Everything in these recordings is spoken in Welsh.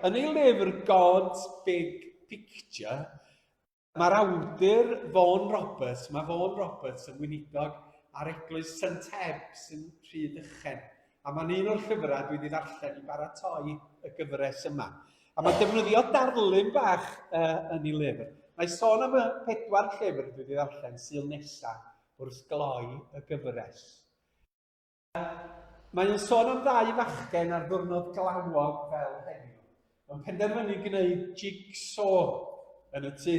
yn ei lyfr God's Big Picture, mae'r awdur Vaughan Roberts, mae Vaughan Roberts yn weinidog ar Eglwys St Ebs yn Rhydychen. A mae'n un o'r llyfrau dwi wedi darllen i baratoi y gyfres yma. A mae'n defnyddio darlun bach yn ei lyfr. Mae sôn am y 4 llyfr dwi wedi darllen sy'n nesaf wrth gloi y gyfres. Mae'n sôn am 2 fachgen ar ddiwrnod glawog fel heddiw. Mae'n penderfynu gwneud jigsaw yn y tŷ.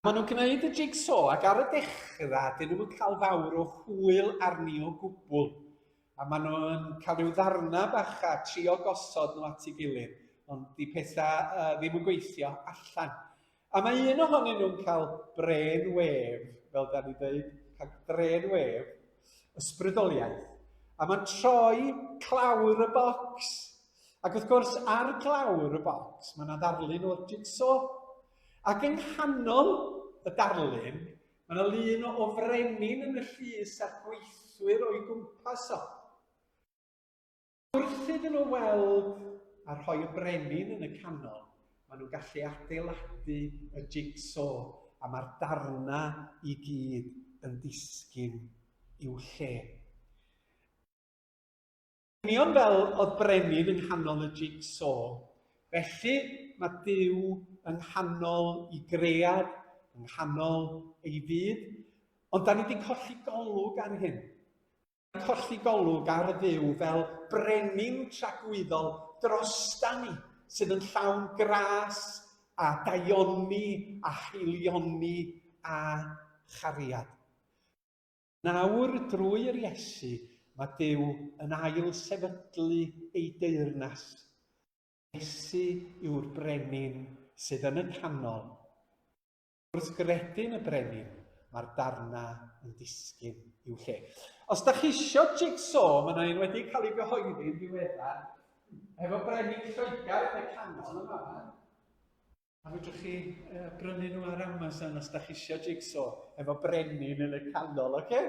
Maen nhw'n gwneud y jigsaw ac ar y dechrau, dyn nhw'n cael fawr o hwyl arni o gwbl. A maen nhw'n cael rhyw ddarna bach a trio gosod nhw at ei gilydd, ond di pethau ddim yn gweithio allan. A mae un ohonyn nhw'n cael bren wef, fel da ni dweud, cael bren wef, ysbrydoliaeth. A mae'n troi clawr y bocs. Ac wrth gwrs, ar glawr y bocs, mae yna darlun o'r jigsaw. Ac yng nghanol y darlun, mae yna lun o frenin yn y llys a'r gweithwyr o'i gwmpas o. Wrth iddyn nhw weld a rhoi y brenin yn y canol, maen nhw'n gallu adeiladu y jigsaw a mae'r darna i gyd yn disgyn i'w lle. Union fel oedd brenin yng nghanol y jigsaw, felly mae Duw yng nghanol i gread, yng nghanol ei fyd, ond da ni wedi colli golwg ar hyn. Colli golwg ar y Dduw fel brenin tragwyddol drosta ni, sydd yn llawn gras a daioni a cheilioni a chariad. Nawr drwy'r Iesu, mae Duw yn ail sefydlu ei deyrnas. Iesu yw'r brenin sydd yn y canol. Wrth gredyn y brenin, mae'r darna yn disgyn i'w lle. Os da chi isio jigsaw, mae yna un wedi cael ei gyhoeddi'n ddiweddar, efo brenin Lloegr yn y canol yma. A fedrwch chi brynu nhw ar Amazon os da chi isio jigsaw, efo brenin yn y canol, oce?